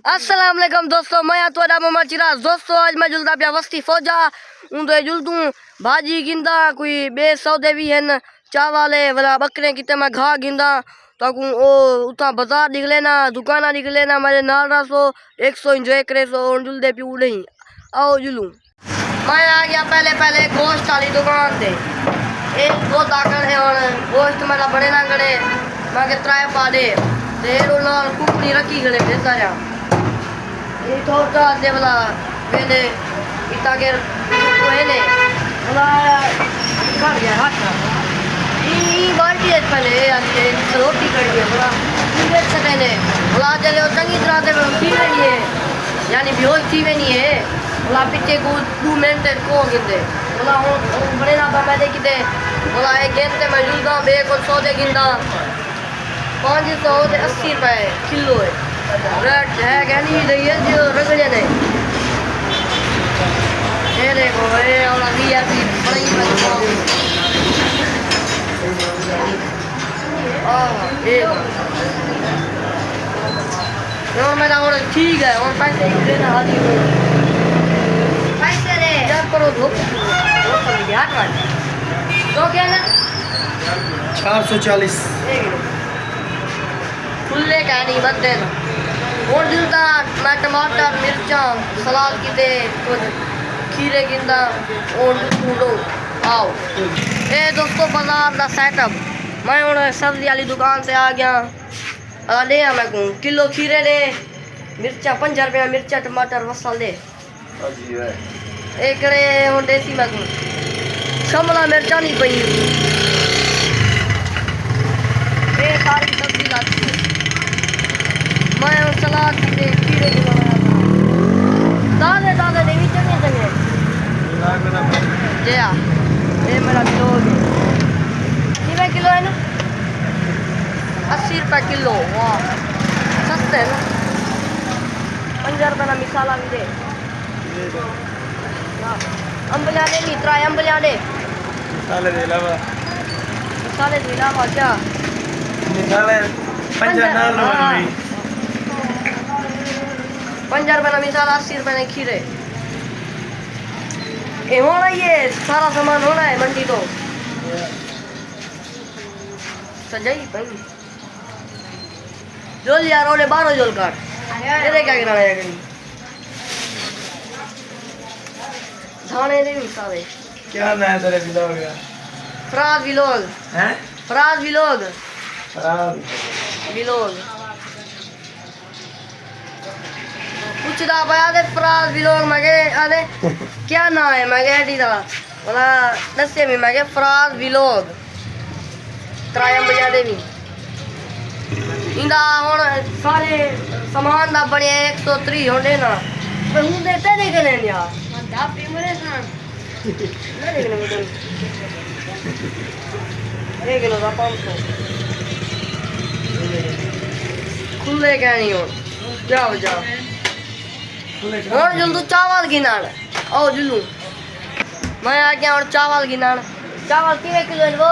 अस्सलाम वालेकुम दोस्तों, मैं थोड़ा मोहम्मद चिराज। दोस्तों आज मैं जुलदा पिया वस्ती फौजा उन्दे जुलदू भाजी गिंदा कोई बे सौदे भी हैं चावले वाला बकरे किते मैं घा गिंदा ताकू ओ उता बाजार निकले ना दुकाना निकले ना मेरे नाल रासो 100 एंजॉय करे सो जुलदे पियो नहीं आओ जुलू। मैं आ गया पहले गोश्त वाली दुकान से एक दो दाकड़ है और गोश्त मेरा बड़े ना गड़े मैं के त्राय पा दे देर नाल कुकड़ी रखी गड़े भेजा जा ये थोड़ा दे वाला पहले इतना के को है ने वाला काट गया हाथ ई बाल्टी है पहले आते रोटी कर दिया वाला ये सके ने वाला चले चंगी तरह से खी नहीं है यानी बेहोश थी नहीं है वाला पीछे को 2 मिनट को गिंदे वाला बड़े ना मैं दे किते वाला एक गेंदे में जुलगा बे को 100 दे गिंदा 580 रुपए किलो है रेट है कहनी रही है जो रगड़े ने ये देखो ये और अभी ऐसी बड़ी ये और मेरा और ठीक है और पैसे देना हाथी में पैसे दे जब करो धूप बिहार में तो क्या ना 440 खुले का नहीं बदले और जुलता मैं टमाटर मिर्चा सलाद की दे कुछ खीरे गिंदा और टूडो आओ ए दोस्तों बाजार का सेटअप मैं और सब्जी वाली दुकान से आ गया ले आ मैं कहूँ किलो खीरे ले मिर्चा 5 रुपया मिर्चा टमाटर मसाले एक और देसी मैं कहूँ शिमला मिर्चा नहीं पई ये सारी सब्जी लाती है मैं सलाद की दे खीरे की बनाया दादे दादे देवी चंगे चंगे जया ये मेरा किलो कितने किलो है ना 80 रुपये किलो वाह सस्ते है ना 5 रुपये ना मिसाला भी दे अंबलिया दे नहीं 3 अंबलिया दे मिसाले दे लावा क्या मिसाले 5 रुपये ना मिसाला 80 रुपये ने खीरे ये होना ये सारा सामान होना है मंडी तो सजाई पहली जोल यार ओले 12 जोल काट ये क्या गिराना है कहीं धाने दे मिसाले क्या नया तेरे व्लॉग का फराज व्लॉग हैं फराज व्लॉग खराब व्लॉग कुछ दा पाया दे फराज व्लॉग मगे अरे क्या नाम है मगे डी दा वाला दस्से में मगे फराज व्लॉग त्रायम बजा दे भी इंदा हुन सारे सामान दा बने 130 होंदे ना पर हूं दे ते के लेन यार दा पे मरे सान ना देखने में 1 किलो दा 500 खुले क्या नहीं हो क्या बजा और जुलू चावल गिनान आओ जुलू मैं आ गया और चावल गिनान चावल कितने किलो है वो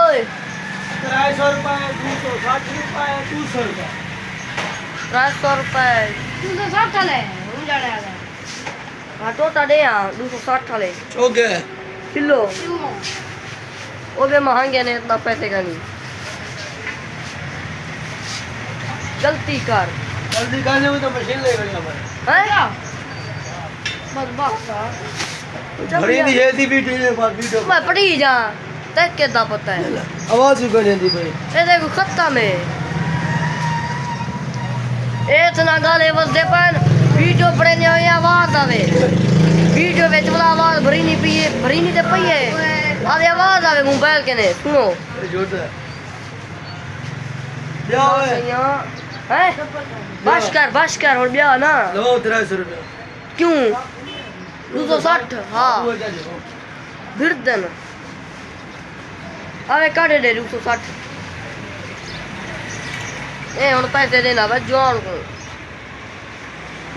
350 रुपए 260 रुपए 200 रुपए 300 रुपए 260 ले हम जाने आ गए हाँ टोटा दे यहाँ 260 वाले ओके किलो वो भी महंगे ने इतना पैसे का नहीं गलती कर जल्दी करने में तो मशीन ले गई हमारे है बस बक्सा भरी नहीं है दी वीडियो मैं पढ़ी जा तक के दा पता है आवाज ही कर दी भाई ये देखो खत्ता में इतना गाले बस दे पर वीडियो पड़े नहीं हुई आवाज आवे वीडियो में वाला आवाज भरी नहीं दे पई है आधी आवाज आवे मोबाइल के ने सुनो क्या है है बस कर और ब्याह ना लो 300 रुपए क्यों 260 हाँ बिरदन अरे काटे दे 260 ए हुन पैसे देना बस जवान को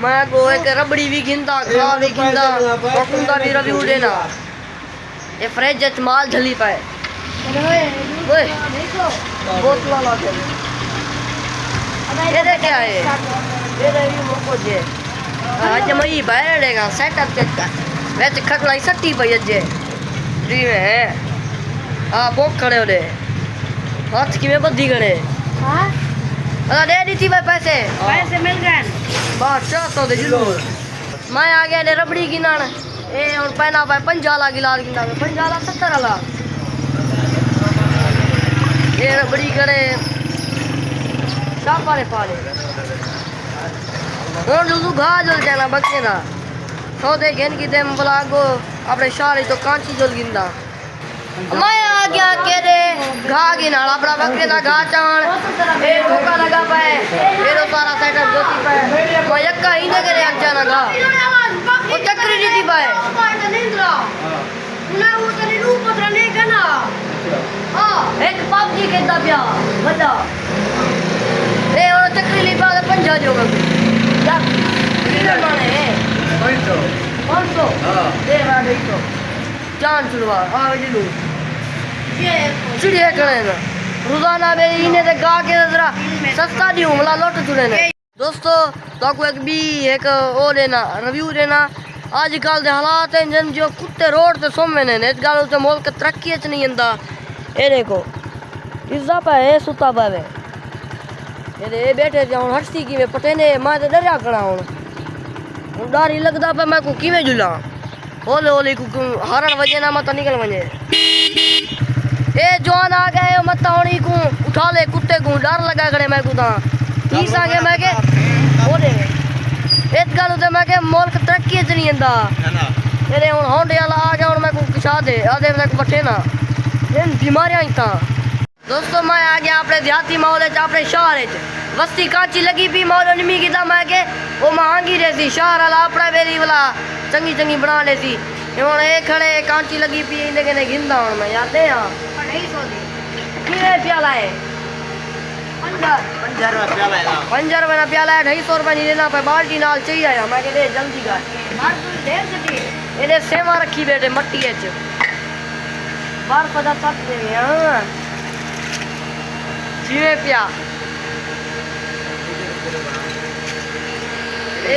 मैं को एक रबड़ी भी गिंदा खा भी गिंदा पकुंदा भी रिव्यू देना ये फ्रिज च माल झली पाए ओए बोतला ला दे ये क्या है ये रिव्यू मको जे ਅੱਜ ਮਈ ਬੈਠੇਗਾ ਸੈਟਅਪ ਤੇ ਵਿੱਚ ਖਕਲਾਈ ਸੱਟੀ ਪਈ ਅੱਜੇ ਜਿਵੇਂ ਆ ਬੋਕ ਖੜੇ ਹੋਲੇ ਹੱਥ ਕਿਵੇਂ ਬੱਦੀ ਗੜੇ हाँ अला दे दी थी भाई पैसे पैसे मिल गए बादशाह तो दे जुलू मैं आ गया ने रबड़ी गिनान ए और पहना भाई 50 ला गिलास गिना 50 ला 70 ला ये रबड़ी करे सापारे पाले और जुलू घा जल जाना बक्के दा सौदे घेन की देम बलागो अपने शारे तो कांची जल गिंदा मैं आ गया के रे घा गिनाला अपना बक्के दा घा चाण ए ठोका लगा पाए मेरो सारा सेटअप जोती पाए मैं यक्का ही ने करे अचाना घा वो चक्री दी थी पाए हां एक पबजी खेलता पिया बड़ा ए और चक्री ली पा 50 जो क्या किधर माने 500 हां दे रहा 200 जान छुड़वा आ जिलू चिड़िया करे ना रोजाना मेरी इन्हें ते गा के जरा सस्ता दी हमला लौट चुने ने दोस्तों तो को एक भी एक ओ लेना रिव्यू देना आजकल दे हालात हैं जन जो कुत्ते रोड ते सोमे ने इस गल ते मुल्क तरक्की च नहीं आंदा ए देखो इज्जा पे है सुता पावे ये बैठे जाऊं हटसी की में पते ने मैं ते डरया करा हुन डर ही लगदा पे मैं को किवें जुला ओले ओले को हरण वजे ना मत निकल वजे ए जवान आ गए मत होनी को उठा ले कुत्ते को डर लगा करे मैं को ता ई सागे मैं के ओले एक गल ते मैं के मुल्क तरक्की च नहीं आंदा तेरे हुन होंडे वाला आ गया हुन मैं को किसा दे आदे तक बटे ना इन बीमारियां ही ता दोस्तों मैं आ गया अपने देहाती माहौल च अपने शहर च वस्ती कांची लगी पी मौल निमी की ता मैं के ओ महंगी रहती शहर वाला अपना वेरी वाला चंगी चंगी बना लेती हुन ए खड़े कांची लगी पी इने के ने गिंदा हुन मैं याद है 250 दी किरे प्याला है 50 रुपए प्याला है 50 रुपए प्याला है 250 रुपए नहीं लेना पे बाल्टी नाल चाहिए आया मैं के दे जल्दी कर मार तू देर से एने सेवा रखी बेटे मट्टी च बार पता तक दे हां जीवे पिया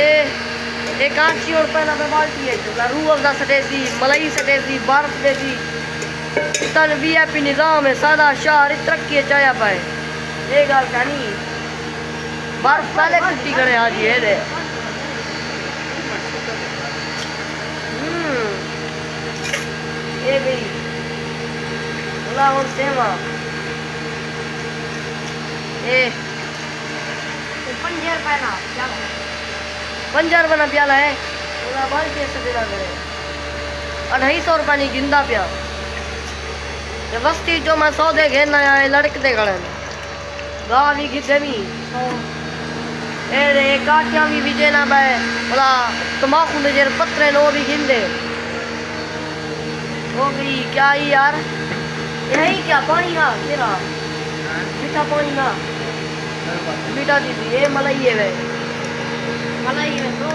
ए कांची और पहला पे बाल्टी है तो रूह अफ़ज़ा सटेसी मलाई सटेसी बर्फ देसी तन वीआईपी निजाम है सादा शहर तरक्की चाया पाए ये गल कहानी बर्फ पहले कुट्टी करे आज ये दे ए भाई बोला और सेवा ए 50 रुपए ना 50 रुपए ना प्याला है बोला बाल्टी से देना करे 250 रुपए नहीं गिंदा पिया वस्ती जो मैं सौदे घेरना आए लड़कते गड़े गा भी घिसे भी ए काटियां भी विजे ना बे बोला तमाकू ने जेर पत्रे नो भी गिंदे वो भी क्या ही यार यही क्या पानी ना तेरा मीठा पानी ना मीठा दीदी ये मलाई है वे मलाई है तो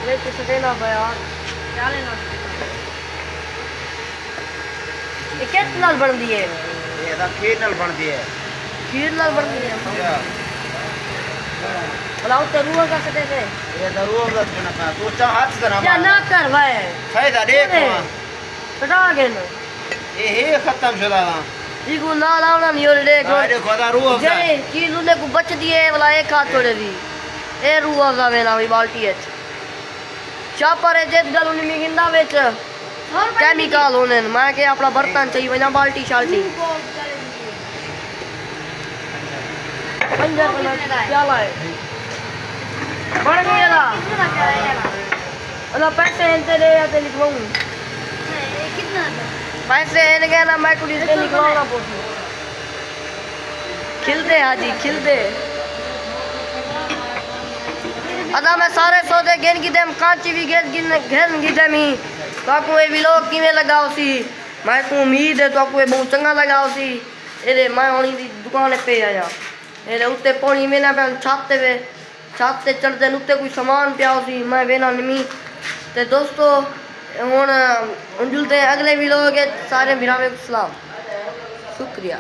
लेके सटेना पे यार क्या लेना ये किस नाल बन दी है ये दा खीर नाल बन दी है बोला उते रूह का सटे से ये दा रूह का ना का तू चा हाथ करा क्या ना कर भाई फायदा देख सटा के न ये खत्म शुदा इको ना लावना नहीं और देख अरे खुदा रूह अफ़ज़ा जे चीज उन्हें को बच दिए बोला एक हाथ छोड़े दी ए रूह अफ़ज़ा वेना भी बाल्टी है चापर है जेत गल उन्हें गिंदा बेच केमिकल होने मैं के अपना बर्तन चाहिए वना बाल्टी शाल्टी 50 रुपए प्याला है बन गया ला अला पैसे इनते दे या ते लिखवाऊं कितना पैसे इनके ना मैं कुछ इससे निकलवाना पड़ता खिलते हाजी खिलते अदा मैं सारे सौदे गिन की देम कांची भी घेन की देमी तो ये व्लॉग किवें लगाओ सी मैं को उम्मीद है तो ये बहुत चंगा लगाओ सी ये मैं होनी दी दुकान पे आया ये उत्ते पानी में ना पे छत ते चढ़दे उत्ते कोई सामान पिया सी मैं वेना निमी ते दोस्तों हुन जुलते अगले व्लॉग सारे भरावे सलाम शुक्रिया।